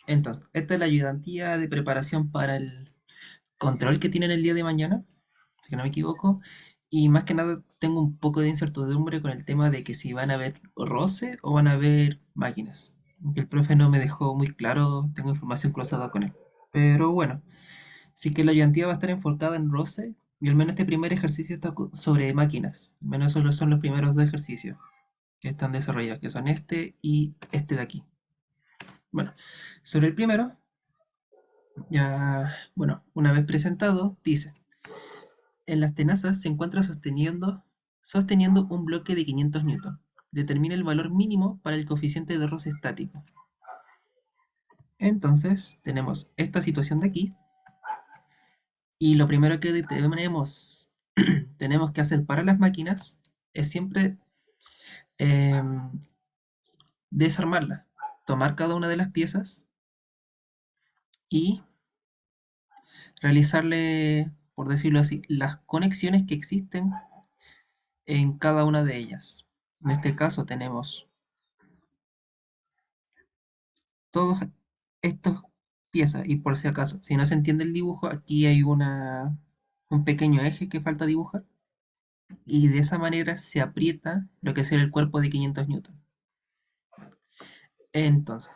Entonces, esta es la ayudantía de preparación para el control que tienen el día de mañana, si que no me equivoco. Y más que nada tengo un poco de incertidumbre con el tema de que si van a ver roce o van a ver máquinas. Aunque el profe no me dejó muy claro, tengo información cruzada con él. Pero bueno, sí que la ayudantía va a estar enfocada en roce y al menos este primer ejercicio está sobre máquinas. Al menos esos son los primeros dos ejercicios que están desarrollados, que son este y este de aquí. Bueno, sobre el primero, ya, bueno, una vez presentado, dice, en las tenazas se encuentra sosteniendo un bloque de 500 newton. Determina el valor mínimo para el coeficiente de roce estático. Entonces, tenemos esta situación de aquí, y lo primero que tenemos que hacer para las máquinas es siempre em, desarmarla, tomar cada una de las piezas y realizarle, por decirlo así, las conexiones que existen en cada una de ellas. En este caso tenemos todas estas piezas y por si acaso, si no se entiende el dibujo, aquí hay un pequeño eje que falta dibujar y de esa manera se aprieta lo que será el cuerpo de 500 newton. Entonces,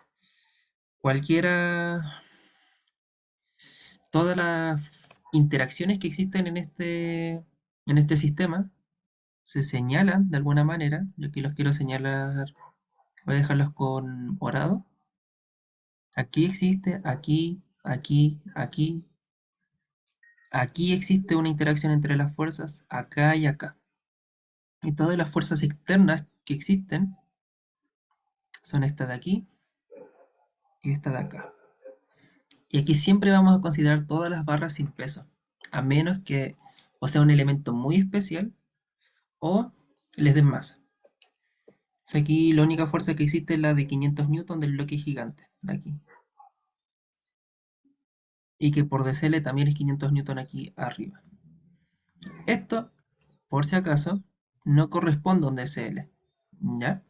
cualquiera, todas las interacciones que existen en este sistema se señalan de alguna manera. Yo aquí los quiero señalar, voy a dejarlos con morado. Aquí existe, aquí existe una interacción entre las fuerzas acá y acá. Y todas las fuerzas externas que existen son esta de aquí y esta de acá. Y aquí siempre vamos a considerar todas las barras sin peso, a menos que o sea un elemento muy especial o les den masa. O sea, aquí la única fuerza que existe es la de 500 newton del bloque gigante, de aquí. Y que por DCL también es 500 newton aquí arriba. Esto, por si acaso, no corresponde a un DCL, ¿ya?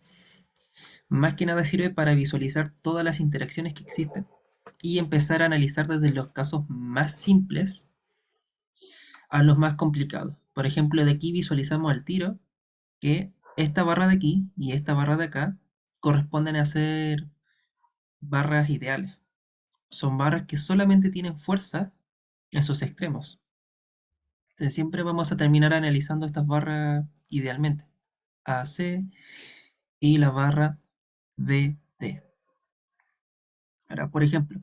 Más que nada sirve para visualizar todas las interacciones que existen y empezar a analizar desde los casos más simples a los más complicados. Por ejemplo, de aquí visualizamos al tiro que esta barra de aquí y esta barra de acá corresponden a ser barras ideales. Son barras que solamente tienen fuerza en sus extremos. Entonces siempre vamos a terminar analizando estas barras idealmente. AC y la barra BD. Ahora, por ejemplo,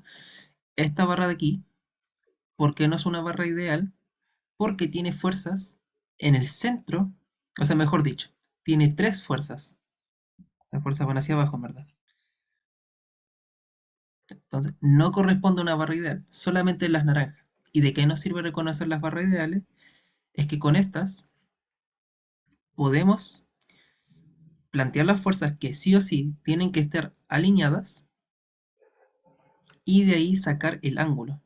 esta barra de aquí, ¿por qué no es una barra ideal? Porque tiene fuerzas en el centro, o sea, mejor dicho, tiene tres fuerzas. Las fuerzas van hacia abajo, en verdad. Entonces, no corresponde a una barra ideal, solamente en las naranjas. ¿Y de qué nos sirve reconocer las barras ideales? Es que con estas podemos plantear las fuerzas que sí o sí tienen que estar alineadas y de ahí sacar el ángulo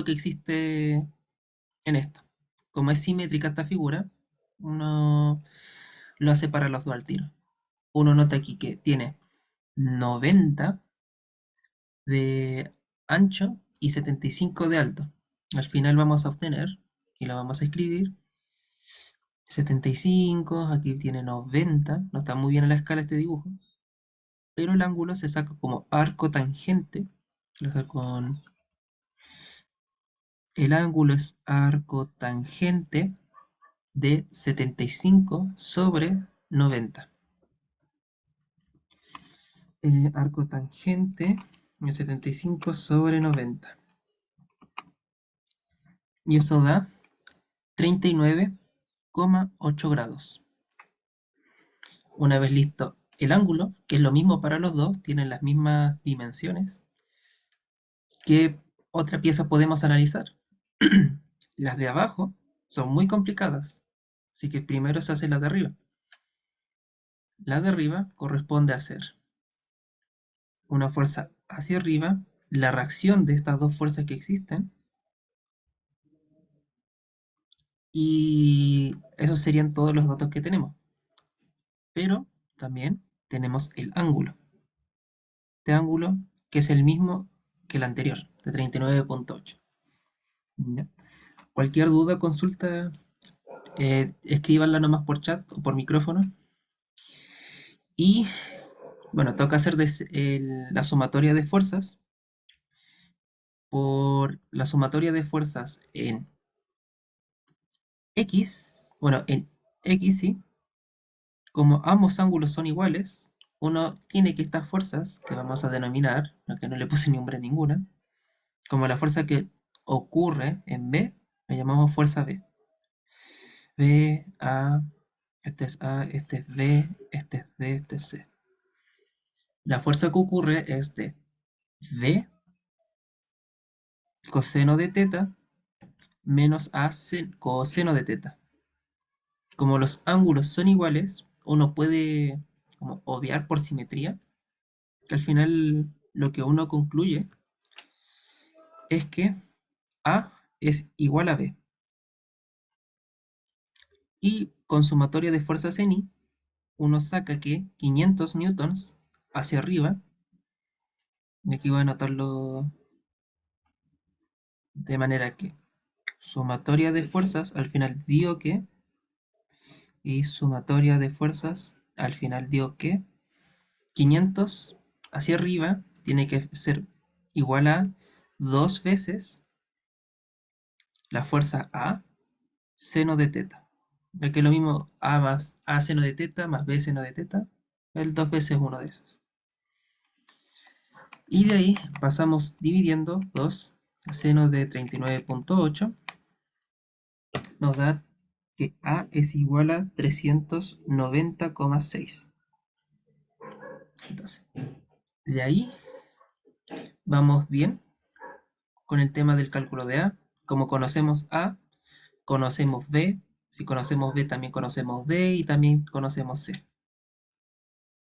que existe en esto. Como es simétrica esta figura, uno lo hace para los dos al tiro. Uno nota aquí que tiene 90 de ancho y 75 de alto. Al final vamos a obtener, y lo vamos a escribir, 75, aquí tiene 90, no está muy bien en la escala este dibujo, pero el ángulo se saca como arco tangente, lo saco con el ángulo es arco tangente de 75 sobre 90. Arco tangente de 75 sobre 90. Y eso da 39,8 grados. Una vez listo el ángulo, que es lo mismo para los dos, tienen las mismas dimensiones, ¿qué otra pieza podemos analizar? Las de abajo son muy complicadas, así que primero se hace la de arriba. La de arriba corresponde a hacer una fuerza hacia arriba, la reacción de estas dos fuerzas que existen, y esos serían todos los datos que tenemos. Pero también tenemos el ángulo. este ángulo, que es el mismo que el anterior, de 39,8. ¿Ya? Cualquier duda, consulta, escríbanla nomás por chat o por micrófono. Y bueno, toca hacer la sumatoria de fuerzas por la sumatoria de fuerzas en X, bueno, en X, sí, como ambos ángulos son iguales, uno tiene que estas fuerzas, que vamos a denominar, aunque no le puse nombre a ninguna, como la fuerza que ocurre en B, la llamamos fuerza B. B, A, este es A, este es B, este es D, este es C. La fuerza que ocurre es de V coseno de teta menos A coseno de teta. Como los ángulos son iguales, uno puede como obviar por simetría, que al final lo que uno concluye es que A es igual a B. Y con sumatoria de fuerzas en I, uno saca que 500 newtons hacia arriba, y aquí voy a anotarlo de manera que sumatoria de fuerzas al final dio que, y sumatoria de fuerzas al final dio que 500 hacia arriba tiene que ser igual a dos veces la fuerza A seno de teta. Ya que es lo mismo A más A seno de teta más B seno de teta, el dos veces uno de esos. Y de ahí pasamos dividiendo 2 seno de 39,8 nos da que A es igual a 390,6. Entonces, de ahí vamos bien con el tema del cálculo de A. Como conocemos A, conocemos B. Si conocemos B, también conocemos D y también conocemos C.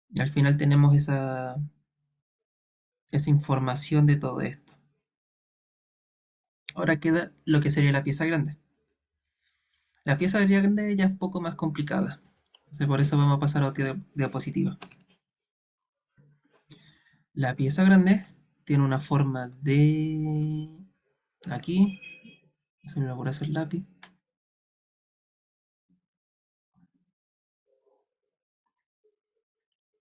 Y al final tenemos esa información de todo esto. Ahora queda lo que sería la pieza grande. La pieza grande ya es un poco más complicada. Entonces por eso vamos a pasar a otra diapositiva. La pieza grande tiene una forma de... Aquí, se me ocurre hacer lápiz.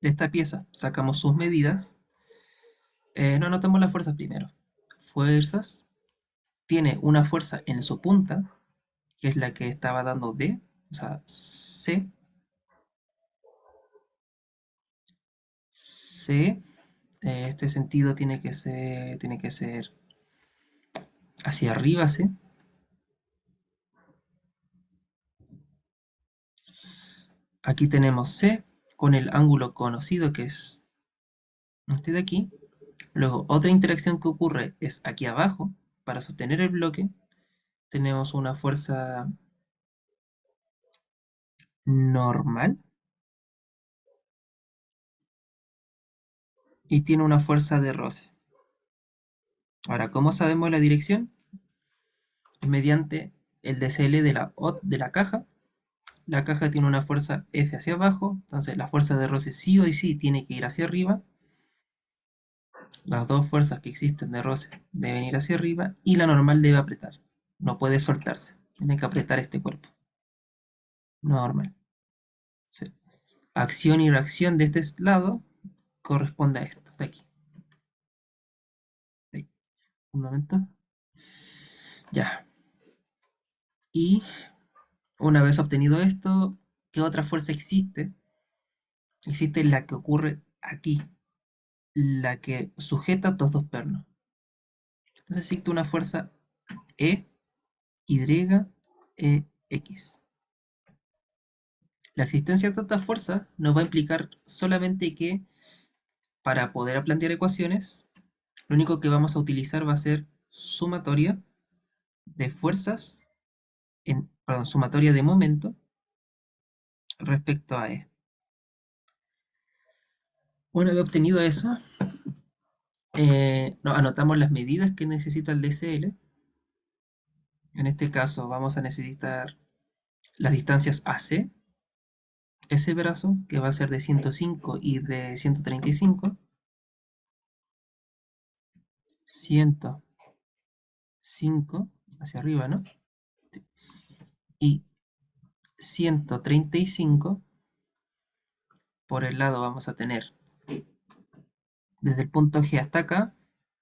De esta pieza sacamos sus medidas. No anotamos las fuerzas primero. Fuerzas. Tiene una fuerza en su punta, que es la que estaba dando D, o sea, C. C. Este sentido tiene que ser hacia arriba, C. Aquí tenemos C con el ángulo conocido que es este de aquí. Luego, otra interacción que ocurre es aquí abajo, para sostener el bloque, tenemos una fuerza normal y tiene una fuerza de roce. Ahora, ¿cómo sabemos la dirección? Es mediante el DCL de la caja. La caja tiene una fuerza F hacia abajo, entonces la fuerza de roce sí o sí tiene que ir hacia arriba. Las dos fuerzas que existen de roce deben ir hacia arriba y la normal debe apretar. No puede soltarse, tiene que apretar este cuerpo. Normal. Sí. Acción y reacción de este lado corresponde a esto, de aquí. Ahí. Un momento. Ya. Y una vez obtenido esto, ¿qué otra fuerza existe? Existe la que ocurre aquí, la que sujeta estos dos pernos. Entonces existe una fuerza E, Y, E, X. La existencia de esta fuerza nos va a implicar solamente que para poder plantear ecuaciones, lo único que vamos a utilizar va a ser sumatoria de fuerzas, perdón, sumatoria de momento respecto a E. Una vez obtenido eso, anotamos las medidas que necesita el DCL. En este caso vamos a necesitar las distancias AC, ese brazo que va a ser de 105 y de 135. 105 hacia arriba, ¿no? Y 135 por el lado vamos a tener, desde el punto G hasta acá,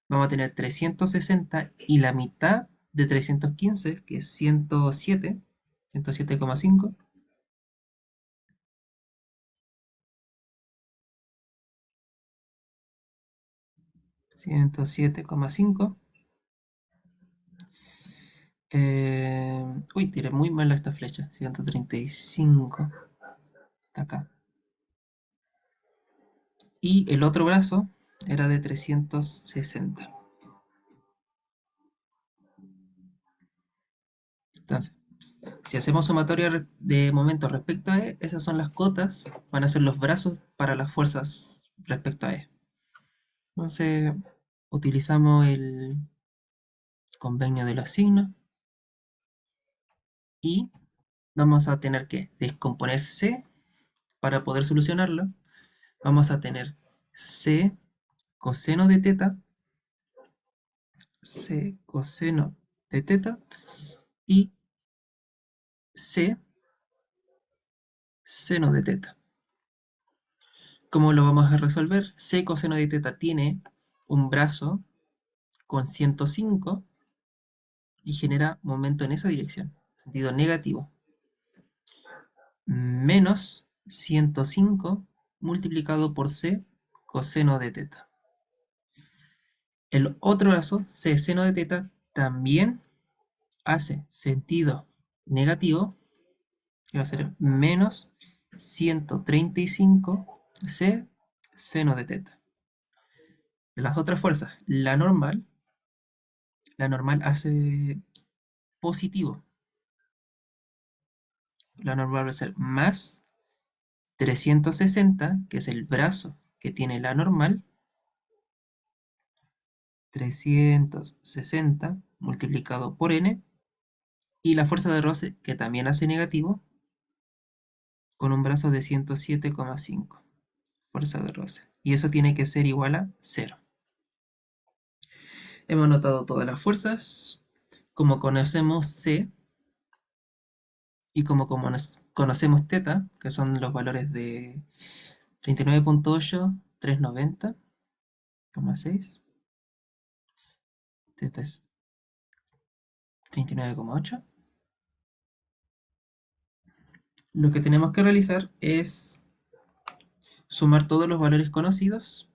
vamos a tener 360 y la mitad de 315, que es 107, 107,5. 107,5. Uy, tiré muy mal esta flecha. 135. Está acá. Y el otro brazo era de 360. Entonces, si hacemos sumatoria de momentos respecto a E, esas son las cotas, van a ser los brazos para las fuerzas respecto a E. Entonces, utilizamos el convenio de los signos y vamos a tener que descomponer C para poder solucionarlo. Vamos a tener C coseno de teta, C coseno de teta y C seno de teta. ¿Cómo lo vamos a resolver? C coseno de teta tiene un brazo con 105 y genera momento en esa dirección, sentido negativo, menos 105 multiplicado por C coseno de teta. El otro brazo, C seno de teta, también hace sentido negativo, que va a ser menos 135 C seno de teta. De las otras fuerzas, la normal hace positivo. La normal va a ser más 360, que es el brazo que tiene la normal, 360 multiplicado por n, y la fuerza de roce, que también hace negativo, con un brazo de 107,5, fuerza de roce. Y eso tiene que ser igual a 0. Hemos anotado todas las fuerzas. Como conocemos C y como conocemos teta, que son los valores de 39,8, 390,6, teta es 39,8. Lo que tenemos que realizar es sumar todos los valores conocidos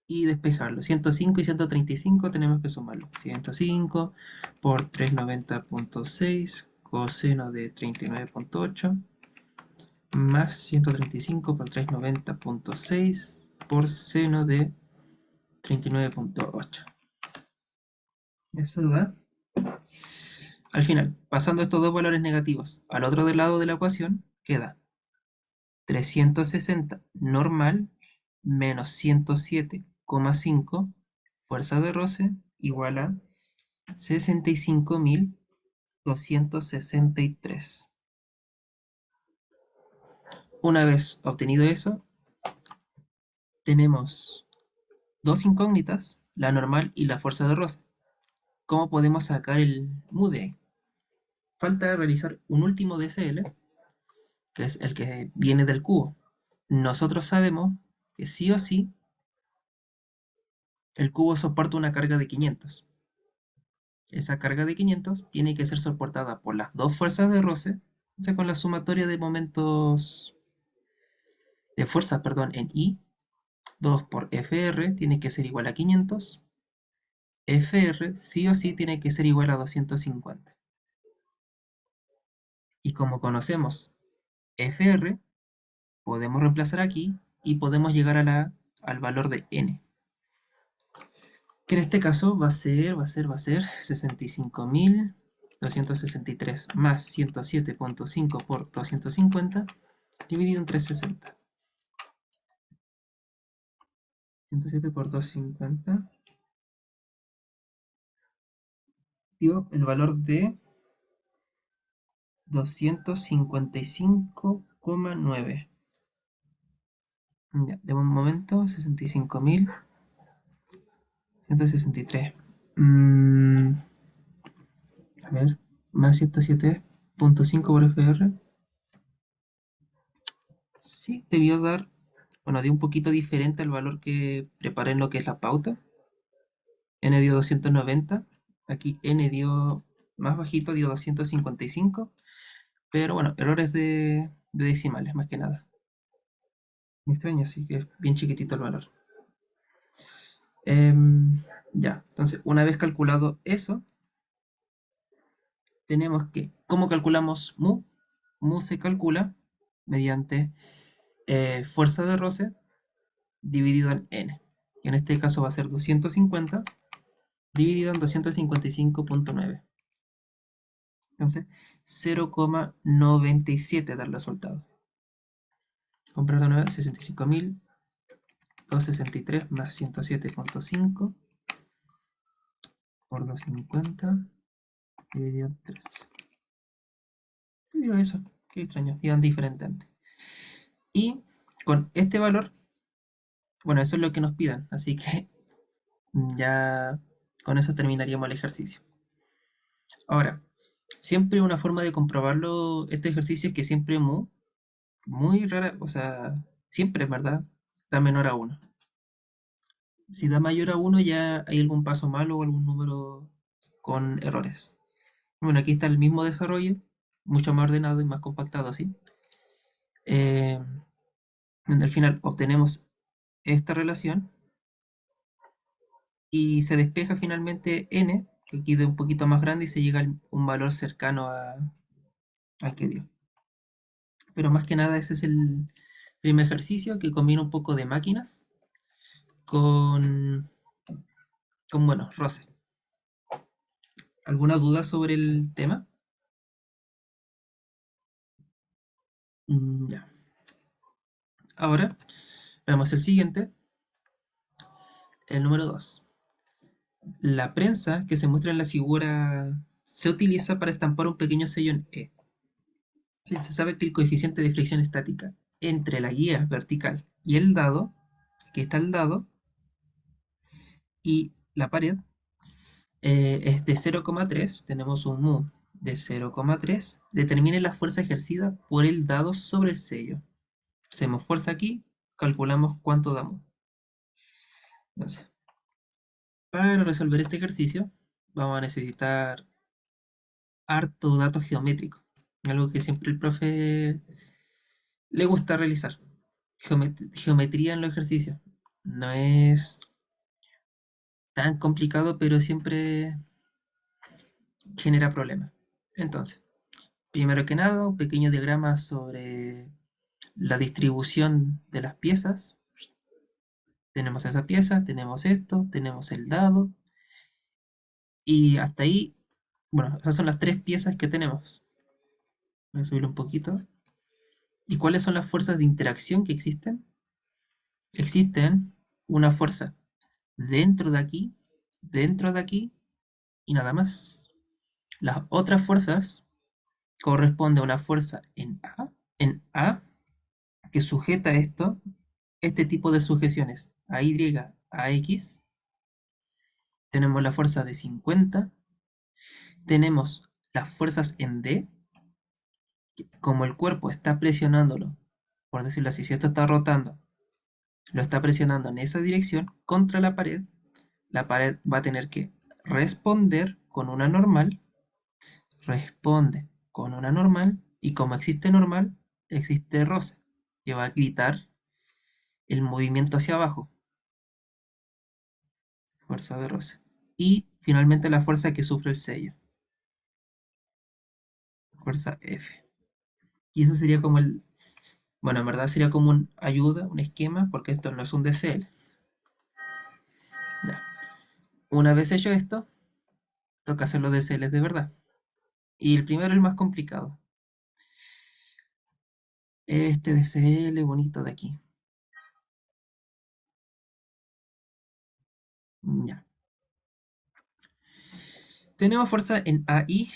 y despejarlos. 105 y 135 tenemos que sumarlo. 105 por 390,6 coseno de 39,8 más 135 por 390,6 por seno de 39,8. Eso da. Al final, pasando estos dos valores negativos al otro lado de la ecuación, queda 360 normal menos 107,5 fuerza de roce igual a 65.263. Una vez obtenido eso, tenemos dos incógnitas, la normal y la fuerza de roce. ¿Cómo podemos sacar el mu de ahí? Falta realizar un último DCL, que es el que viene del cubo. Nosotros sabemos que sí o sí el cubo soporta una carga de 500. Esa carga de 500 tiene que ser soportada por las dos fuerzas de roce, o sea, con la sumatoria de momentos de fuerzas, perdón, en I. 2 por FR tiene que ser igual a 500. FR sí o sí tiene que ser igual a 250. Y como conocemos FR, podemos reemplazar aquí y podemos llegar al valor de N. Que en este caso va a ser 65.263 más 107,5 por 250 dividido entre 60. 107 por 250 dio el valor de 255,9. Ya, de un momento, 65.163. Mm, a ver, más 107.5 por FR. Sí, debió dar, bueno, dio un poquito diferente al valor que preparé en lo que es la pauta. N dio 290, aquí N dio más bajito, dio 255, pero bueno, errores de decimales más que nada. Me extraña, así que es bien chiquitito el valor. Ya, entonces una vez calculado eso, tenemos que, ¿cómo calculamos mu? Mu se calcula mediante fuerza de roce dividido en n, que en este caso va a ser 250 dividido en 255.9. Entonces, 0,97 da el resultado. Comprar de nuevo 65.263 más 107.5 por 250 dividido en 3. ¿Qué dio eso? Qué extraño, iban diferente antes. Y con este valor, bueno, eso es lo que nos pidan, así que ya con eso terminaríamos el ejercicio. Ahora, siempre una forma de comprobarlo, este ejercicio es que siempre muy rara, o sea, siempre, ¿verdad? Da menor a uno. Si da mayor a uno ya hay algún paso malo o algún número con errores. Bueno, aquí está el mismo desarrollo, mucho más ordenado y más compactado así. Eh, donde al final obtenemos esta relación y se despeja finalmente n, que aquí de un poquito más grande y se llega a un valor cercano al que dio. Pero más que nada ese es el primer ejercicio que combina un poco de máquinas con, bueno, roce. ¿Alguna duda sobre el tema? Ya. Ahora veamos el siguiente, el número 2. La prensa que se muestra en la figura se utiliza para estampar un pequeño sello en E. Sí, se sabe que el coeficiente de fricción estática entre la guía vertical y el dado, aquí está el dado, y la pared, es de 0,3. Tenemos un mu de 0,3. Determine la fuerza ejercida por el dado sobre el sello. Hacemos fuerza aquí, calculamos cuánto damos. Entonces, para resolver este ejercicio, vamos a necesitar harto dato geométrico, algo que siempre el profe le gusta realizar. Geometría en los ejercicios. No es tan complicado, pero siempre genera problemas. Entonces, primero que nada, un pequeño diagrama sobre la distribución de las piezas. Tenemos esa pieza, tenemos esto, tenemos el dado, y hasta ahí, bueno, esas son las tres piezas que tenemos. Voy a subir un poquito. ¿Y cuáles son las fuerzas de interacción que existen? Existen una fuerza dentro de aquí y nada más. Las otras fuerzas corresponde a una fuerza en A que sujeta esto, este tipo de sujeciones, a Y, a X. Tenemos la fuerza de 50. Tenemos las fuerzas en D, como el cuerpo está presionándolo, por decirlo así, si esto está rotando, lo está presionando en esa dirección contra la pared va a tener que responder con una normal, responde con una normal, y como existe normal, existe roce, que va a quitar el movimiento hacia abajo, fuerza de roce. Y finalmente la fuerza que sufre el sello, fuerza F. Y eso sería como bueno, en verdad sería como un ayuda, un esquema, porque esto no es un DCL. Ya. Una vez hecho esto, toca hacer los DCLs de verdad. Y el primero es el más complicado. Este DCL bonito de aquí. Ya. Tenemos fuerza en AI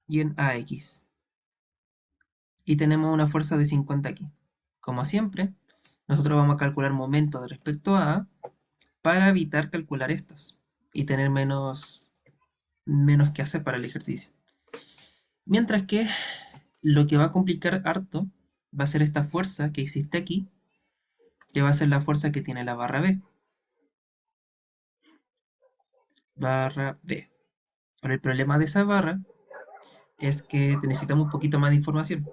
y en AX. Y tenemos una fuerza de 50 aquí. Como siempre, nosotros vamos a calcular momento de respecto a para evitar calcular estos. y tener menos que hacer para el ejercicio. Mientras que lo que va a complicar harto va a ser esta fuerza que existe aquí, que va a ser la fuerza que tiene la barra B. Barra B. Ahora el problema de esa barra es que necesitamos un poquito más de información.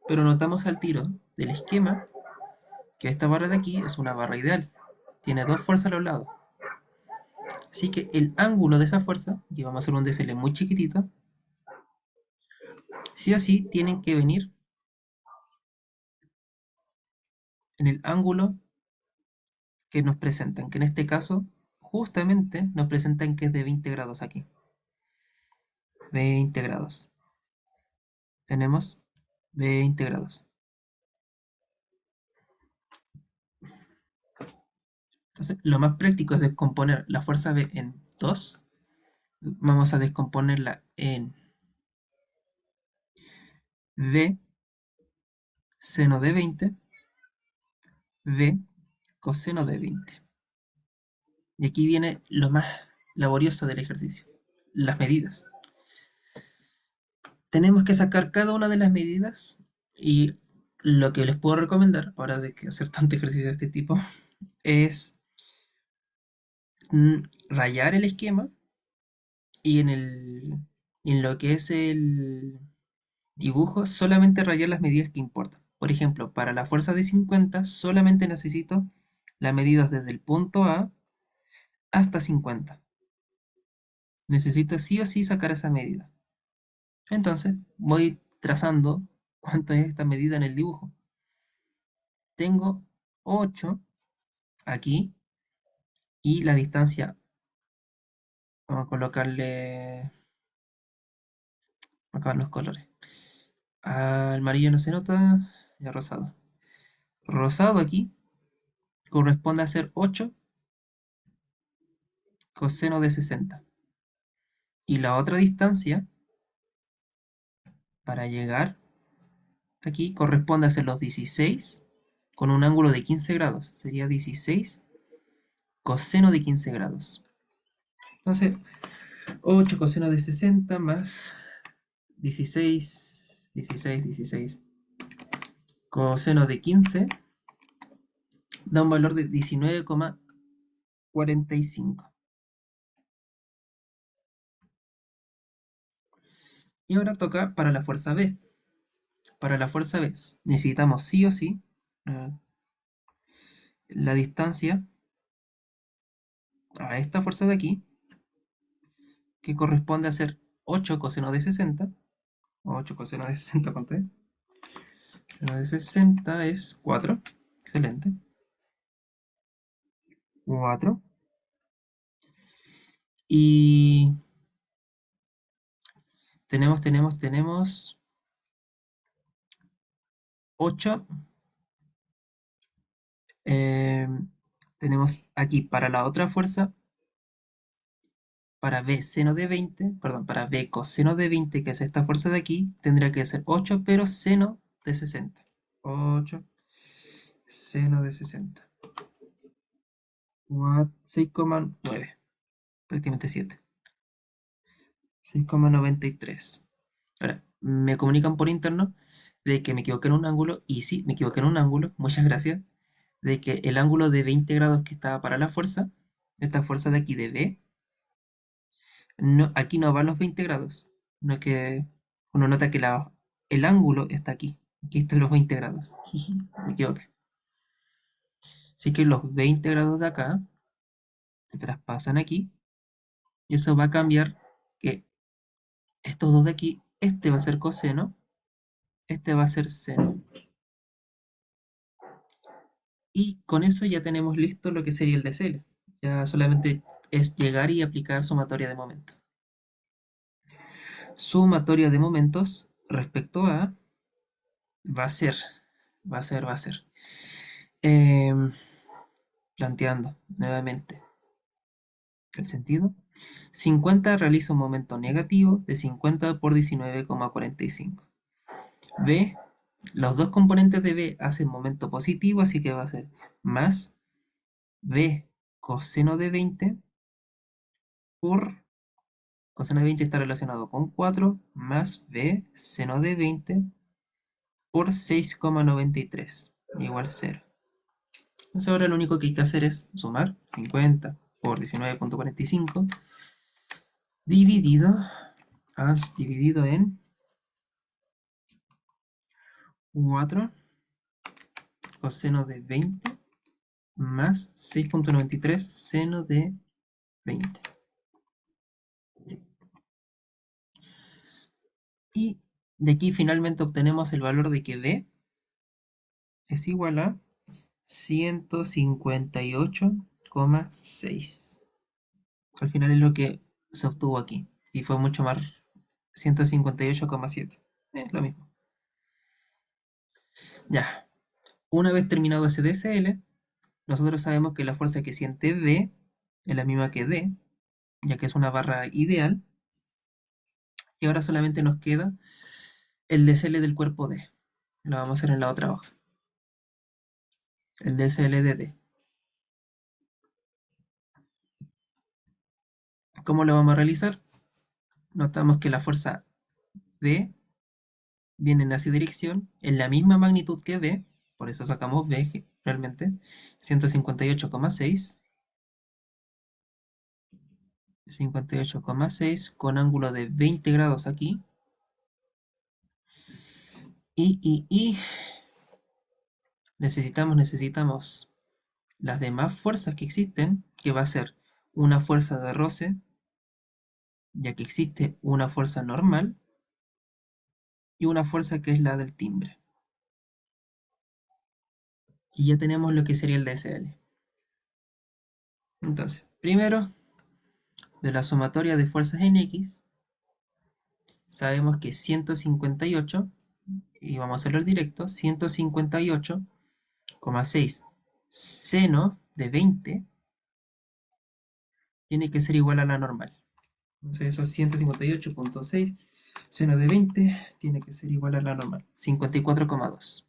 Pero notamos al tiro del esquema que esta barra de aquí es una barra ideal. Tiene dos fuerzas a los lados. Así que el ángulo de esa fuerza, y vamos a hacer un DSL muy chiquitito, sí o sí tienen que venir en el ángulo que nos presentan, que en este caso justamente nos presentan que es de 20 grados aquí. 20 grados. Tenemos 20 grados. Entonces, lo más práctico es descomponer la fuerza B en dos. Vamos a descomponerla en V seno de 20, V coseno de 20. Y aquí viene lo más laborioso del ejercicio, las medidas. Tenemos que sacar cada una de las medidas y lo que les puedo recomendar, ahora de que hacer tanto ejercicio de este tipo, es rayar el esquema y en lo que es el dibujo solamente rayar las medidas que importan. Por ejemplo, para la fuerza de 50 solamente necesito las medidas desde el punto A hasta 50. Necesito sí o sí sacar esa medida. Entonces voy trazando cuánto es esta medida en el dibujo. Tengo 8 aquí y la distancia, vamos a colocarle acá los colores. Al amarillo no se nota, y a rosado. Rosado aquí corresponde a ser 8 coseno de 60. Y la otra distancia para llegar aquí corresponde a ser los 16 con un ángulo de 15 grados. Sería 16 coseno de 15 grados. Entonces, 8 coseno de 60 más 16 coseno de 15 da un valor de 19,45. Y ahora toca para la fuerza B. Para la fuerza B necesitamos sí o sí eh, la distancia a esta fuerza de aquí, que corresponde a ser 8 coseno de 60. 8 coseno de 60, ¿cuánto es? Coseno de 60 es 4. Excelente. 4. Y tenemos 8. eh, tenemos aquí para la otra fuerza, para B seno de 20, perdón, para B coseno de 20, que es esta fuerza de aquí, tendría que ser 8, pero seno de 60. 8 seno de 60. 6,9, prácticamente 7. 6,93. Ahora, me comunican por interno de que me equivoqué en un ángulo, y sí, me equivoqué en un ángulo, muchas gracias, de que el ángulo de 20 grados que estaba para la fuerza, esta fuerza de aquí de B, no, aquí no van los 20 grados, no que uno nota que el ángulo está aquí, aquí están los 20 grados, jiji, me equivoqué. Así que los 20 grados de acá se traspasan aquí, y eso va a cambiar que estos dos de aquí, este va a ser coseno, este va a ser seno. Y con eso ya tenemos listo lo que sería el DCL. Ya solamente es llegar y aplicar sumatoria de momentos. Sumatoria de momentos respecto a va a ser, va a ser. Em, Planteando nuevamente el sentido. 50 realiza un momento negativo de 50 por 19,45. B, los dos componentes de B hacen momento positivo, así que va a ser más B coseno de 20 por coseno de 20 está relacionado con 4 más b seno de 20 por 6,93 igual 0. Entonces ahora lo único que hay que hacer es sumar 50 por 19,45 dividido en 4 coseno de 20 más 6,93 seno de 20. Y de aquí finalmente obtenemos el valor de que b es igual a 158,6. Al final es lo que se obtuvo aquí. Y fue mucho más 158,7. Es lo mismo. Ya. Una vez terminado ese DSL, nosotros sabemos que la fuerza que siente B es la misma que D, ya que es una barra ideal. Y ahora solamente nos queda el DSL del cuerpo D. Lo vamos a hacer en la otra hoja. El DSL de D. ¿Cómo lo vamos a realizar? Notamos que la fuerza D viene en esa dirección, en la misma magnitud que B, por eso sacamos B realmente, 158,6, 58,6 con ángulo de 20 grados aquí, y necesitamos las demás fuerzas que existen, que va a ser una fuerza de roce, ya que existe una fuerza normal, y una fuerza que es la del timbre. Y ya tenemos lo que sería el DSL. Entonces, primero, de la sumatoria de fuerzas en X, sabemos que 158, y vamos a hacerlo directo, 158,6 seno de 20 tiene que ser igual a la normal. Entonces eso es 158,6 seno de 20 tiene que ser igual a la normal, 54,2.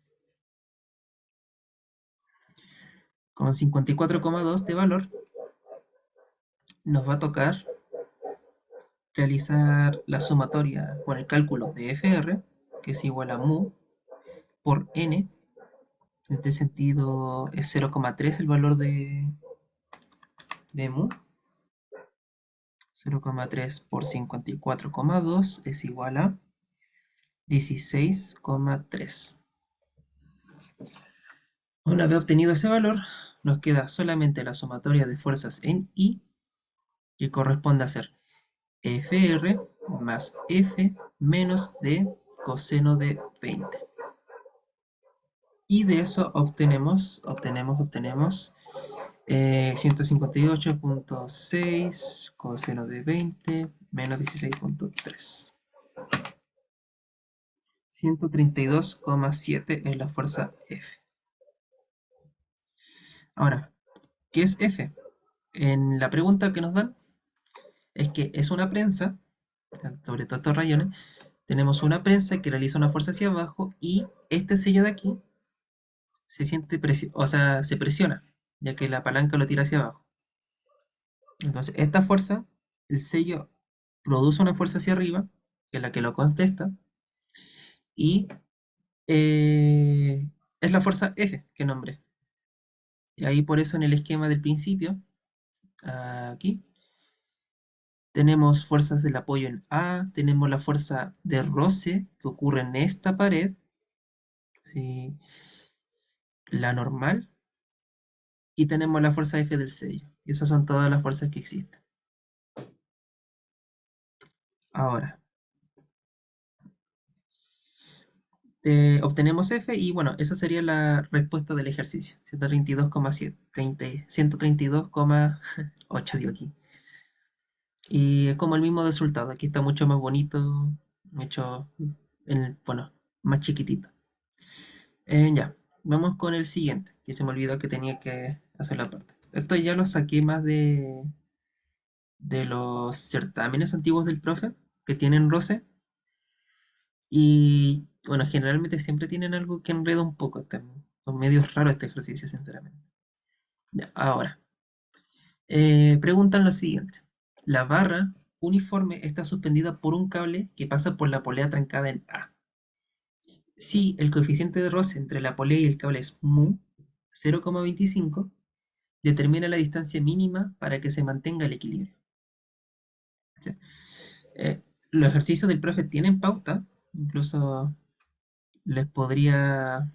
Con 54,2 de valor nos va a tocar realizar la sumatoria con el cálculo de FR, que es igual a mu por n. En este sentido es 0,3 el valor de mu. 0,3 por 54,2 es igual a 16,3. Una vez obtenido ese valor, nos queda solamente la sumatoria de fuerzas en I, que corresponde a ser FR más F menos D coseno de 20. Y de eso obtenemos 158,6 coseno de 20 menos 16,3. 132,7 es la fuerza F. Ahora, ¿qué es F? En la pregunta que nos dan es que es una prensa, sobre todo estos rayones, tenemos una prensa que realiza una fuerza hacia abajo y este sello de aquí se presiona, ya que la palanca lo tira hacia abajo. Entonces, esta fuerza, el sello produce una fuerza hacia arriba, que es la que lo contesta, y es la fuerza F que nombré. Y ahí por eso en el esquema del principio, aquí, tenemos fuerzas del apoyo en A, tenemos la fuerza de roce que ocurre en esta pared, ¿sí? La normal, y tenemos la fuerza F del sello. Y esas son todas las fuerzas que existen. Ahora, obtenemos F y bueno, esa sería la respuesta del ejercicio. 132,7, 132,8 digo aquí. Y es como el mismo resultado. Aquí está mucho más bonito, hecho, bueno, más chiquitito. Ya, vamos con el siguiente, que se me olvidó que tenía que hacer la parte. Esto ya lo saqué más de los certámenes antiguos del profe, que tienen roce. Y bueno, generalmente siempre tienen algo que enreda un poco. Son medios raros este ejercicio, sinceramente. Ya, ahora, preguntan lo siguiente. La barra uniforme está suspendida por un cable que pasa por la polea trancada en A. Si el coeficiente de roce entre la polea y el cable es mu 0,25, determina la distancia mínima para que se mantenga el equilibrio. ¿Sí? Los ejercicios del profe tienen pauta, incluso les podría,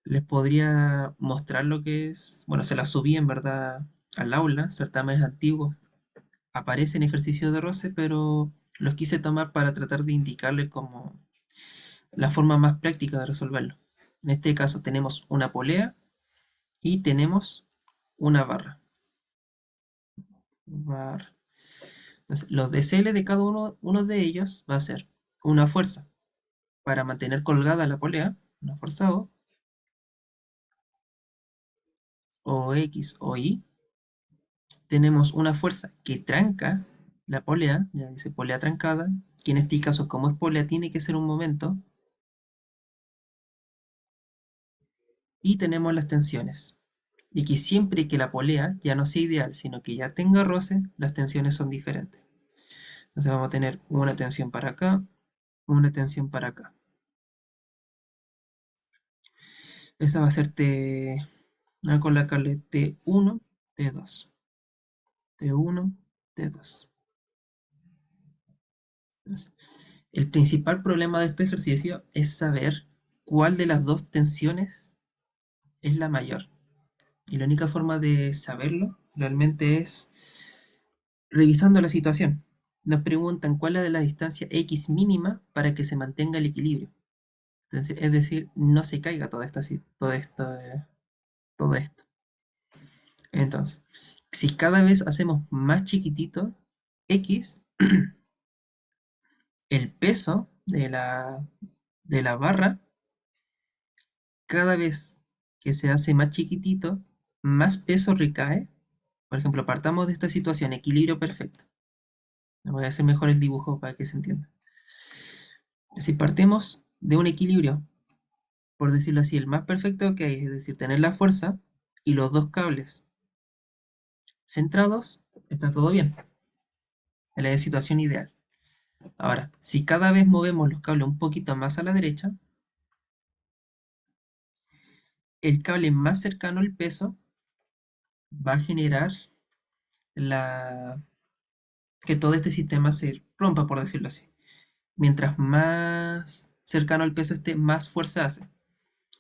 les podría mostrar lo que es, bueno, se las subí en verdad al aula, certámenes antiguos, aparecen ejercicios de roce, pero los quise tomar para tratar de indicarles como la forma más práctica de resolverlo. En este caso tenemos una polea y tenemos una barra. Entonces, los DCL de cada uno de ellos va a ser una fuerza para mantener colgada la polea, una fuerza o X o Y. Tenemos una fuerza que tranca la polea, ya dice polea trancada, que en este caso como es polea tiene que ser un momento. Y tenemos las tensiones. Y que siempre que la polea ya no sea ideal, sino que ya tenga roce, las tensiones son diferentes. Entonces vamos a tener una tensión para acá, una tensión para acá. Esa va a ser T, voy a colocarle T1, T2, T1, T2. Entonces, el principal problema de este ejercicio es saber cuál de las dos tensiones es la mayor. Y la única forma de saberlo realmente es revisando la situación. Nos preguntan cuál es la distancia X mínima para que se mantenga el equilibrio. Entonces, es decir, no se caiga todo esto. Entonces, si cada vez hacemos más chiquitito X, el peso de la barra, cada vez que se hace más chiquitito, más peso recae. Por ejemplo, partamos de esta situación, equilibrio perfecto. Voy a hacer mejor el dibujo para que se entienda. Si partimos de un equilibrio, por decirlo así, el más perfecto que hay, es decir, tener la fuerza y los dos cables centrados, está todo bien. Es la situación ideal. Ahora, si cada vez movemos los cables un poquito más a la derecha, el cable más cercano al peso va a generar la... que todo este sistema se rompa, por decirlo así. Mientras más cercano al peso esté, más fuerza hace.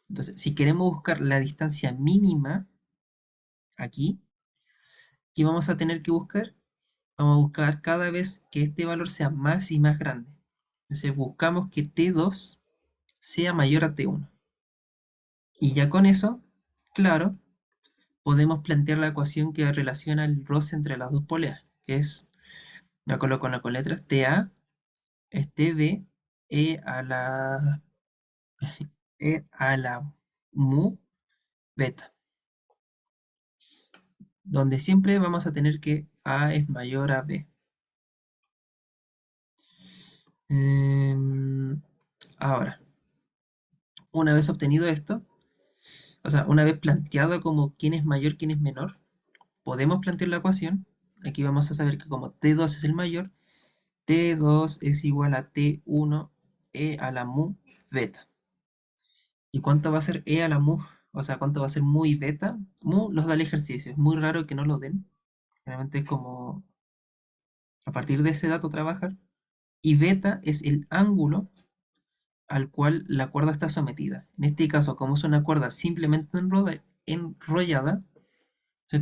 Entonces, si queremos buscar la distancia mínima aquí, ¿qué vamos a tener que buscar? Vamos a buscar cada vez que este valor sea más y más grande. Entonces buscamos que T2 sea mayor a T1. Y ya con eso, claro, podemos plantear la ecuación que relaciona el roce entre las dos poleas, que es, la coloco con letras, TA es TB E a la mu beta, donde siempre vamos a tener que A es mayor a B. Em, Ahora, una vez obtenido esto, o sea, una vez planteado como quién es mayor, quién es menor, podemos plantear la ecuación. Aquí vamos a saber que como T2 es el mayor, T2 es igual a T1 E a la mu beta. ¿Y cuánto va a ser E a la mu? O sea, ¿cuánto va a ser mu y beta? Mu los da el ejercicio, es muy raro que no lo den. Generalmente es como a partir de ese dato trabajar. Y beta es el ángulo al cual la cuerda está sometida. En este caso, como es una cuerda simplemente enrollada,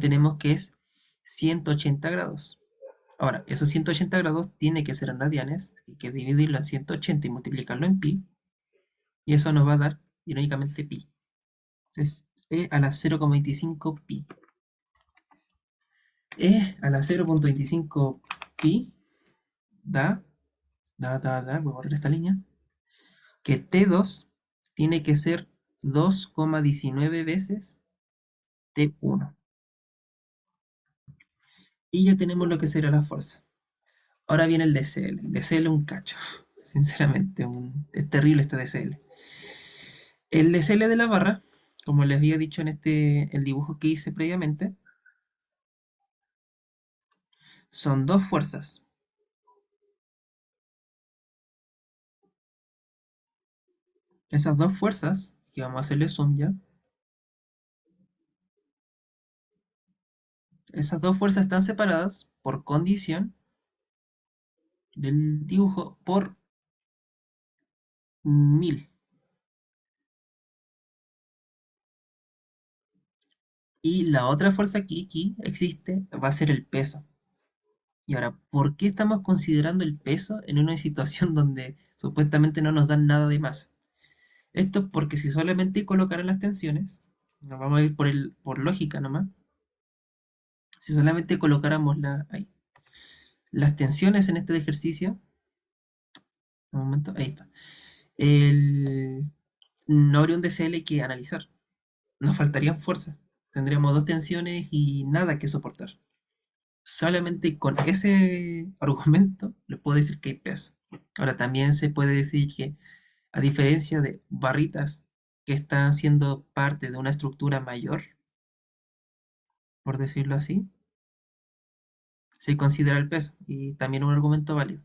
tenemos que es 180 grados. Ahora, esos 180 grados tiene que ser en radianes, hay que dividirlo en 180 y multiplicarlo en pi, y eso nos va a dar, irónicamente, pi. Entonces, E a la 0,25 pi. E a la 0,25 pi da, voy a borrar esta línea, que T2 tiene que ser 2,19 veces T1. Y ya tenemos lo que será la fuerza. Ahora viene el DCL. El DCL es un cacho. Sinceramente, es terrible este DCL. El DCL de la barra, como les había dicho en el dibujo que hice previamente, son dos fuerzas. Esas dos fuerzas, que vamos a hacerle zoom ya, esas dos fuerzas están separadas por condición del dibujo por 1000. Y la otra fuerza que aquí existe va a ser el peso. Y ahora, ¿por qué estamos considerando el peso en una situación donde supuestamente no nos dan nada de masa? Esto es porque si solamente colocaran las tensiones, nos vamos a ir por lógica nomás, si solamente colocáramos las tensiones en este ejercicio, un momento, ahí está, el, no habría un DCL que analizar, nos faltarían fuerzas, tendríamos dos tensiones y nada que soportar. Solamente con ese argumento le puedo decir que hay peso. Ahora también se puede decir que a diferencia de barritas que están siendo parte de una estructura mayor, por decirlo así, se considera el peso y también un argumento válido.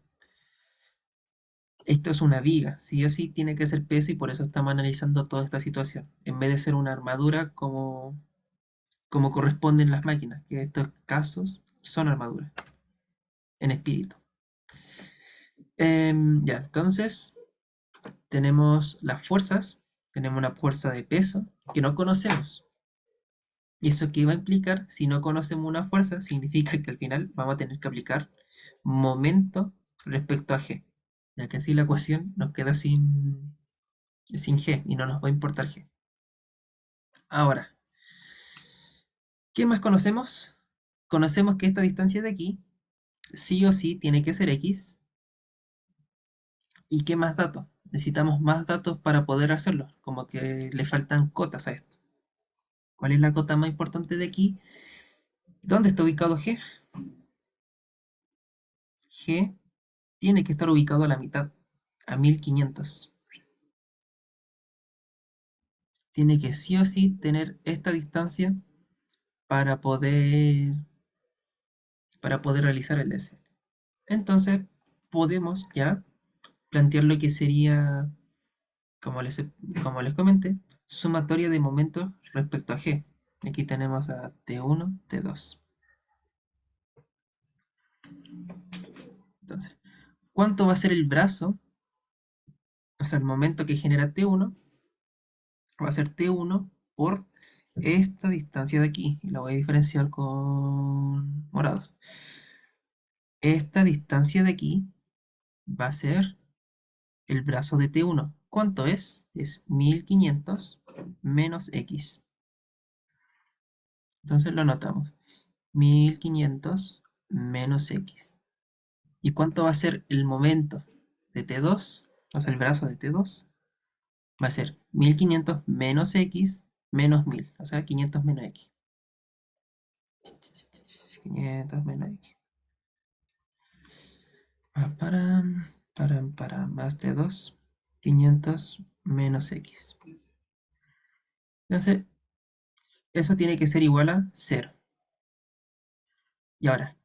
Esto es una viga, sí o sí tiene que ser peso y por eso estamos analizando toda esta situación, en vez de ser una armadura como corresponden las máquinas, que en estos casos son armaduras, en espíritu. Ya, entonces tenemos las fuerzas, tenemos una fuerza de peso que no conocemos. ¿Y eso qué va a implicar? Si no conocemos una fuerza, significa que al final vamos a tener que aplicar momento respecto a G, ya que así la ecuación nos queda sin G y no nos va a importar G. Ahora, ¿qué más conocemos? Conocemos que esta distancia de aquí sí o sí tiene que ser X. ¿Y qué más datos? Necesitamos más datos para poder hacerlo, como que le faltan cotas a esto. ¿Cuál es la cota más importante de aquí? ¿Dónde está ubicado G? G tiene que estar ubicado a la mitad, a 1500. Tiene que sí o sí tener esta distancia para poder realizar el DC. Entonces, podemos ya plantear lo que sería, como les comenté, sumatoria de momentos respecto a G. Aquí tenemos a T1, T2. Entonces, ¿cuánto va a ser el brazo? O sea, el momento que genera T1 va a ser T1 por esta distancia de aquí. Y la voy a diferenciar con morado. Esta distancia de aquí va a ser el brazo de T1. ¿Cuánto es? Es 1500 menos X. Entonces lo anotamos. 1500 menos X. ¿Y cuánto va a ser el momento de T2? O sea, el brazo de T2 va a ser 1500 menos X menos 1000. O sea, 500 menos X. 500 menos X. Para más T2. 500 menos X. Entonces, eso tiene que ser igual a 0. Y ahora,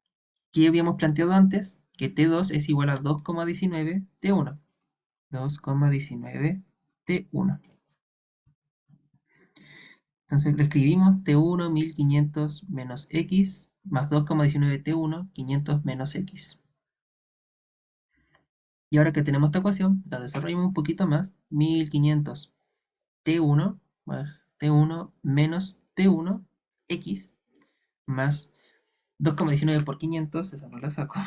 ¿qué habíamos planteado antes? Que T2 es igual a 2,19 T1. 2,19 T1. Entonces lo escribimos T1 1500 menos X más 2,19 T1 500 menos X. Y ahora que tenemos esta ecuación, la desarrollamos un poquito más. 1500 T1 más T1 menos T1 X más 2,19 por 500, esa no la saco.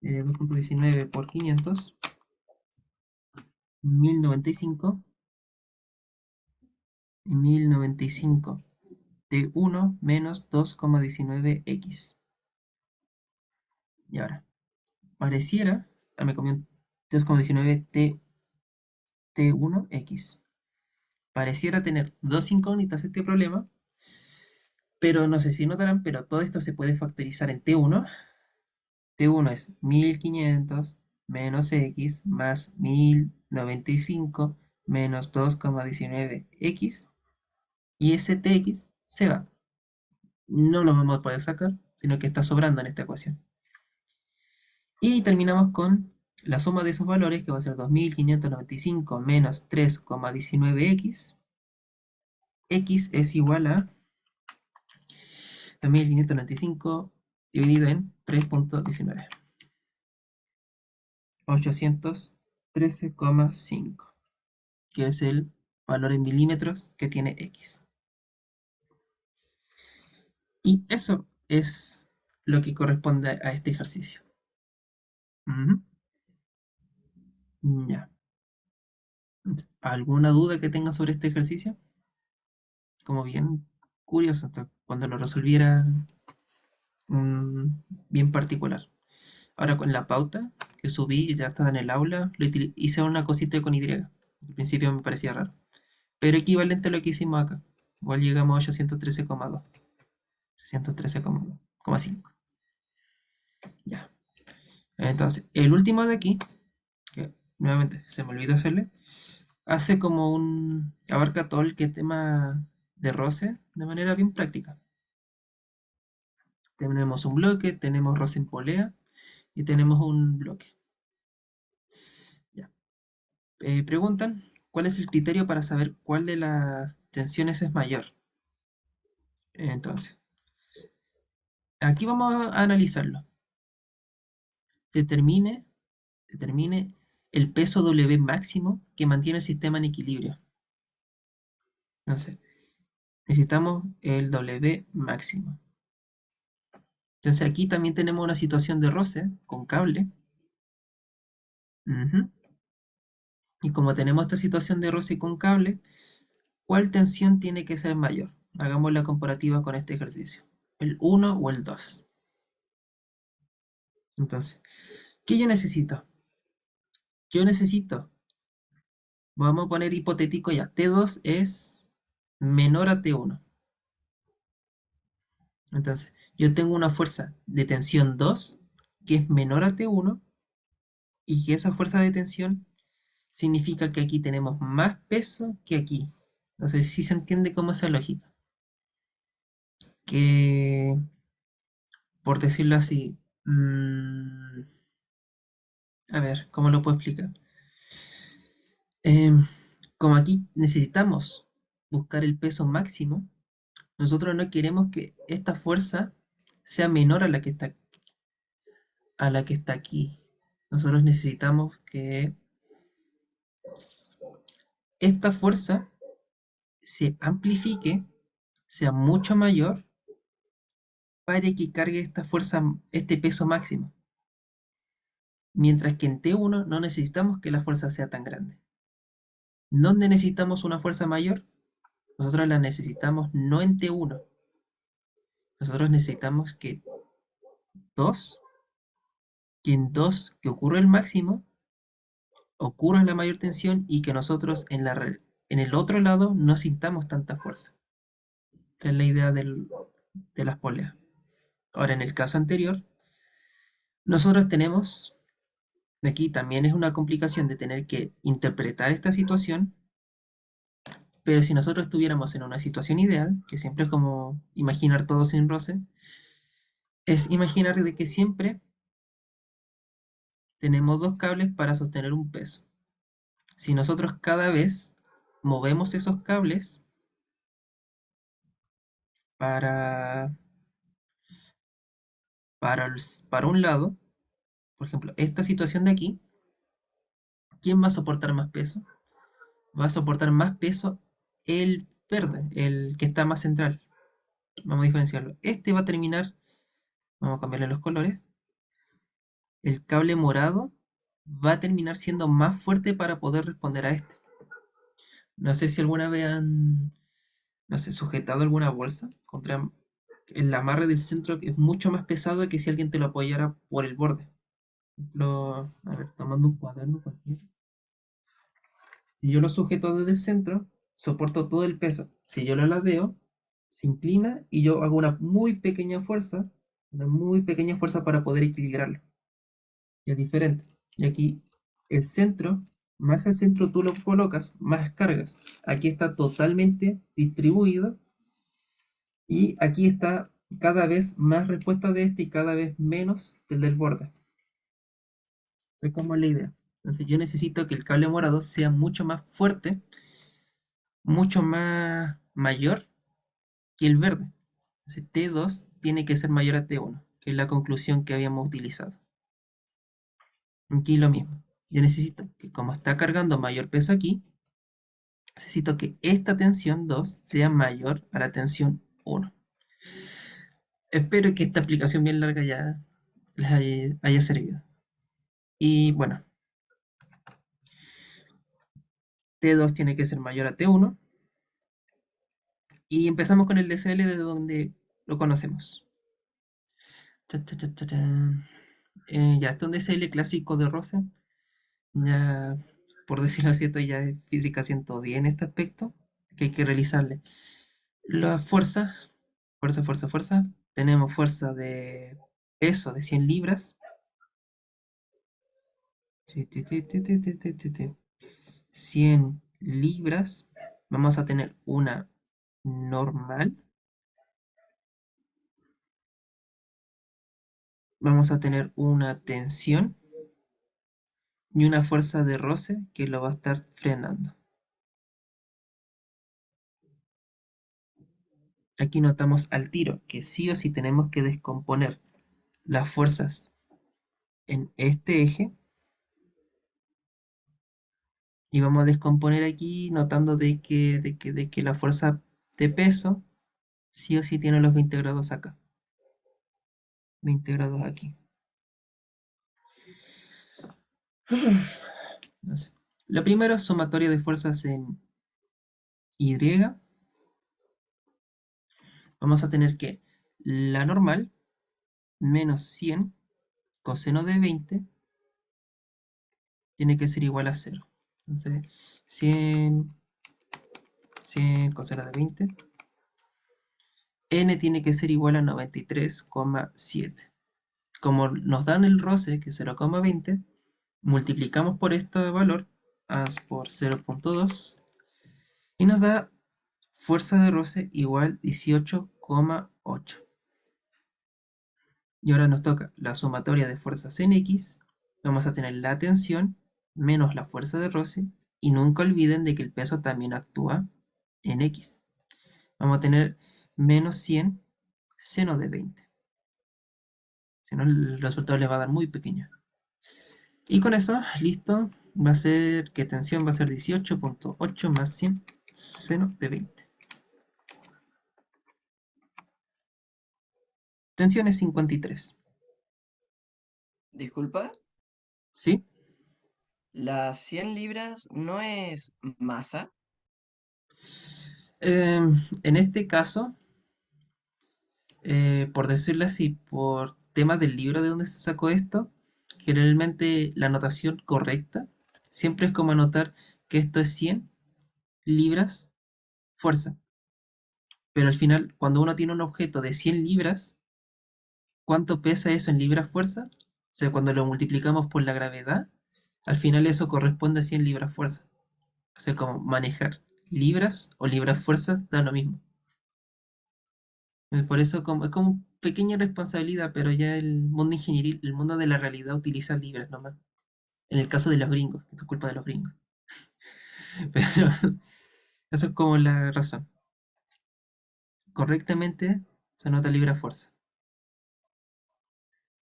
2,19 por 500, 1095 y 1095 T1 menos 2,19X. Y ahora, pareciera, me comí un 2,19 T1X. Pareciera tener dos incógnitas este problema, pero no sé si notarán, pero todo esto se puede factorizar en T1. T1 es 1500 menos X más 1095 menos 2,19X. Y ese TX se va. No lo vamos a poder sacar. sino que está sobrando en esta ecuación. Y terminamos con la suma de esos valores, que va a ser 2595 menos 3,19x. X es igual a 2595 dividido en 3,19. 813,5, que es el valor en milímetros que tiene X. Y eso es lo que corresponde a este ejercicio. Ujú. Ya. ¿Alguna duda que tenga sobre este ejercicio? Como bien curioso, cuando lo resolviera bien particular. Ahora con la pauta que subí, ya está en el aula, hice una cosita con Y. Al principio me parecía raro, pero equivalente a lo que hicimos acá. Igual llegamos a 813,2. 813,5. Ya. Entonces, el último de aquí, que nuevamente se me olvidó hacerle, hace como abarca todo el que tema de roce de manera bien práctica. Tenemos un bloque, tenemos roce en polea y tenemos un bloque. Ya. Preguntan, ¿cuál es el criterio para saber cuál de las tensiones es mayor? Entonces, aquí vamos a analizarlo. Determine, determine el peso W máximo que mantiene el sistema en equilibrio. Entonces, necesitamos el W máximo. Entonces aquí también tenemos una situación de roce con cable. Ujú. Y como tenemos esta situación de roce con cable, ¿cuál tensión tiene que ser mayor? Hagamos la comparativa con este ejercicio. ¿El 1 o el 2? Entonces, ¿qué yo necesito? Yo necesito, vamos a poner hipotético ya, T2 es menor a T1. Entonces, yo tengo una fuerza de tensión 2 que es menor a T1 y que esa fuerza de tensión significa que aquí tenemos más peso que aquí. No sé si se entiende cómo esa lógica. Que, por decirlo así, a ver, ¿cómo lo puedo explicar? Em, Como aquí necesitamos buscar el peso máximo, nosotros no queremos que esta fuerza sea menor a la que está aquí. Nosotros necesitamos que esta fuerza se amplifique, sea mucho mayor para que cargue esta fuerza, este peso máximo. Mientras que en T1 no necesitamos que la fuerza sea tan grande. ¿Dónde necesitamos una fuerza mayor? Nosotros la necesitamos no en T1. Nosotros necesitamos dos, que en 2 que ocurra el máximo, ocurra la mayor tensión y que nosotros en el otro lado no sintamos tanta fuerza. Esta es la idea de las poleas. Ahora, en el caso anterior, nosotros tenemos, aquí también es una complicación de tener que interpretar esta situación, pero si nosotros estuviéramos en una situación ideal, que siempre es como imaginar todo sin roce, es imaginar de que siempre tenemos dos cables para sostener un peso. Si nosotros cada vez movemos esos cables para, para un lado, por ejemplo, esta situación de aquí, ¿quién va a soportar más peso? Va a soportar más peso el verde, el que está más central. Vamos a diferenciarlo. Este va a terminar, vamos a cambiarle los colores. El cable morado va a terminar siendo más fuerte para poder responder a este. No sé si alguna vez han, no sé, sujetado alguna bolsa contra el amarre del centro, que es mucho más pesado que si alguien te lo apoyara por el borde. A ver, tomando un cuaderno cualquiera. Si yo lo sujeto desde el centro, soporto todo el peso. Si yo lo ladeo, se inclina y yo hago una muy pequeña fuerza para poder equilibrarlo. Y es diferente. Y aquí el centro, más al centro tú lo colocas, más cargas. Aquí está totalmente distribuido y aquí está cada vez más respuesta de este y cada vez menos del borde. Es como la idea. Entonces yo necesito que el cable morado sea mucho más fuerte, mucho más mayor que el verde. Entonces T2 tiene que ser mayor a T1, que es la conclusión que habíamos utilizado. Aquí lo mismo. Yo necesito que como está cargando mayor peso aquí, necesito que esta tensión 2 sea mayor a la tensión 1. Espero que esta aplicación bien larga ya les haya servido. Y bueno, T2 tiene que ser mayor a T1. Y empezamos con el DCL desde donde lo conocemos. Cha, cha, cha, cha, chan. Ya, este es un DCL clásico de Rosen. Ya, por decirlo así, esto ya es física 110 en este aspecto, que hay que realizarle. La fuerza, fuerza. Tenemos fuerza de peso de 100 libras. Ti, ti, ti, ti, ti, ti, ti, ti. 100 libras. Vamos a tener una normal. Vamos a tener una tensión y una fuerza de roce que lo va a estar frenando. Aquí notamos al tiro que sí o sí tenemos que descomponer las fuerzas en este eje y vamos a descomponer aquí notando de que la fuerza de peso sí o sí tiene los 20 grados acá, 20 grados aquí. No sé. Lo primero es sumatoria de fuerzas en Y. Vamos a tener que la normal menos 100 coseno de 20 tiene que ser igual a 0. Entonces, 100, 100 coseno de 20. N tiene que ser igual a 93,7. Como nos dan el roce, que es 0,20, multiplicamos por este valor, as por 0,2, y nos da fuerza de roce igual 18,8. Y ahora nos toca la sumatoria de fuerzas en X. Vamos a tener la tensión menos la fuerza de roce. Y nunca olviden de que el peso también actúa en X. Vamos a tener menos 100 seno de 20. Si no, el resultado les va a dar muy pequeño. Y con eso, listo, va a ser que tensión va a ser 18,8 más 100 seno de 20. Tensión es 53. Disculpa, ¿Sí? ¿las 100 libras no es masa? En este caso, por decirlo así, por temas del libro de donde se sacó esto, generalmente la anotación correcta siempre es como anotar que esto es 100 libras fuerza. Pero al final, cuando uno tiene un objeto de 100 libras, ¿cuánto pesa eso en libras fuerza? O sea, cuando lo multiplicamos por la gravedad, al final eso corresponde a 100 libras fuerza. O sea, como manejar libras o libras fuerzas da lo mismo. Por eso es como pequeña responsabilidad, pero ya el mundo ingenieril, el mundo de la realidad utiliza libras nomás. En el caso de los gringos, esto es culpa de los gringos. Pero eso es como la razón. Correctamente se nota libra fuerza.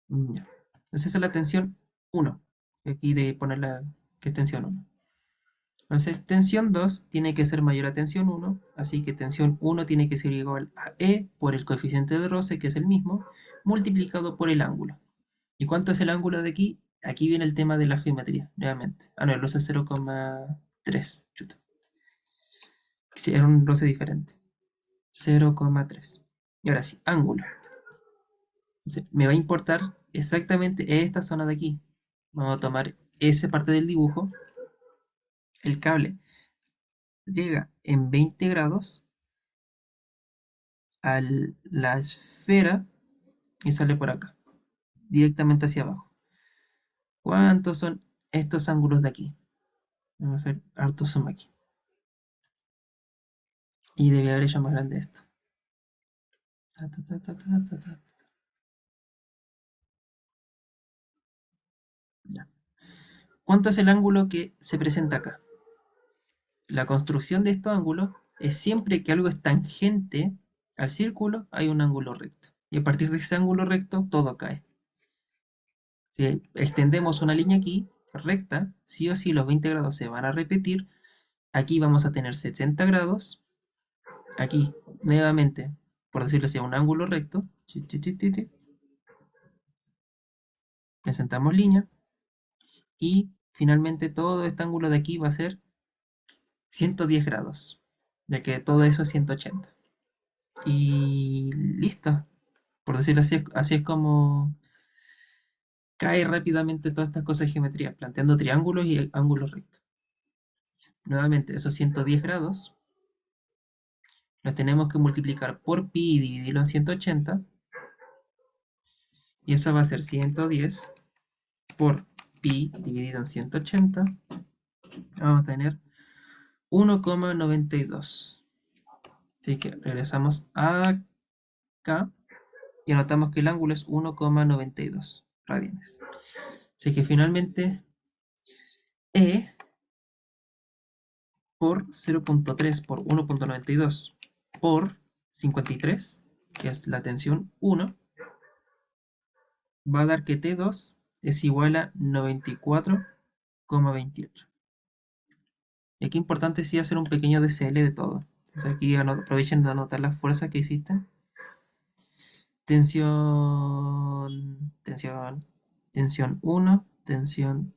Ya. Entonces esa es la tensión 1. Aquí de poner la que es tensión 1. Entonces tensión 2 tiene que ser mayor a tensión 1, así que tensión 1 tiene que ser igual a E por el coeficiente de roce, que es el mismo, multiplicado por el ángulo. ¿Y cuánto es el ángulo de aquí? Aquí viene el tema de la geometría, nuevamente. Ah, no, el roce es 0,3. Chuta. Sí, era un roce diferente. 0,3. Y ahora sí, ángulo. Entonces, me va a importar exactamente esta zona de aquí. Vamos a tomar esa parte del dibujo. El cable llega en 20 grados a la esfera y sale por acá, directamente hacia abajo. ¿Cuántos son estos ángulos de aquí? Vamos a hacer harto zoom aquí. Y debe haber hecho más grande esto. Ta, ta, ta, ta, ta, ta, ta. Ya. ¿Cuánto es el ángulo que se presenta acá? La construcción de estos ángulos es siempre que algo es tangente al círculo, hay un ángulo recto. Y a partir de ese ángulo recto, todo cae. Si extendemos una línea aquí, recta, sí o sí los 20 grados se van a repetir. Aquí vamos a tener 60 grados. Aquí, nuevamente, por decirlo así, un ángulo recto. Chi, chi, chi, chi, chi. Presentamos línea. Y finalmente todo este ángulo de aquí va a ser 110 grados. Ya que todo eso es 180. Y listo. Por decirlo así, así es como cae rápidamente todas estas cosas de geometría, planteando triángulos y ángulos rectos. Nuevamente, esos 110 grados los tenemos que multiplicar por pi y dividirlo en 180. Y eso va a ser 110 por pi dividido en 180. Vamos a tener 1,92. Así que regresamos acá y anotamos que el ángulo es 1,92 radianes. Así que finalmente E por 0,3 por 1,92 por 53, que es la tensión 1, va a dar que T2 es igual a 94,28. Y aquí importante sí hacer un pequeño DCL de todo. Entonces aquí aprovechen de anotar las fuerzas que existen. Tensión 1, tensión,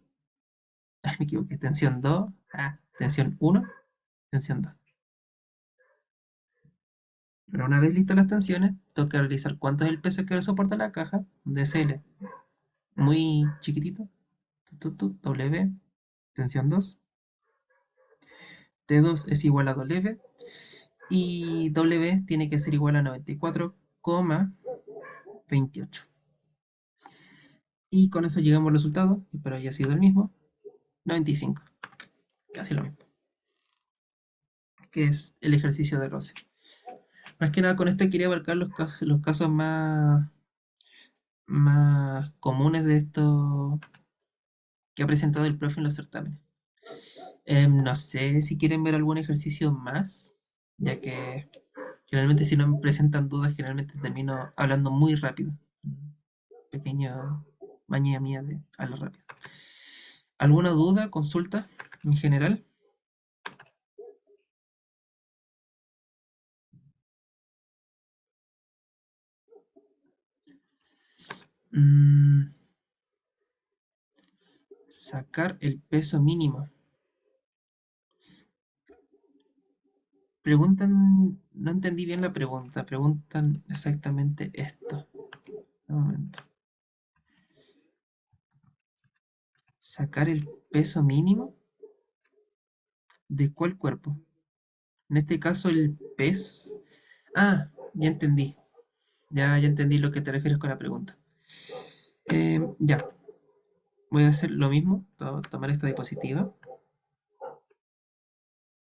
me equivoqué, tensión 2, tensión 1, tensión 2. Pero una vez listas las tensiones, toca realizar cuánto es el peso que soporta la caja, un DCL muy chiquitito, W, tensión 2, T2 es igual a W, y W tiene que ser igual a 94,28. Y con eso llegamos al resultado, que espero haya sido el mismo, 95, casi lo mismo, que es el ejercicio de roce. Más que nada con esto quería abarcar los casos más comunes de esto que ha presentado el profe en los certámenes. No sé si quieren ver algún ejercicio más, ya que generalmente si no me presentan dudas, generalmente termino hablando muy rápido. Pequeña maña mía de hablar rápido. ¿Alguna duda, consulta en general? Mm, sacar el peso mínimo. Preguntan, no entendí bien la pregunta, preguntan exactamente esto. Un momento. ¿Sacar el peso mínimo? ¿De cuál cuerpo? En este caso el pez. Ah, ya entendí. Ya entendí lo que te refieres con la pregunta. Ya, voy a hacer lo mismo, tomar esta diapositiva.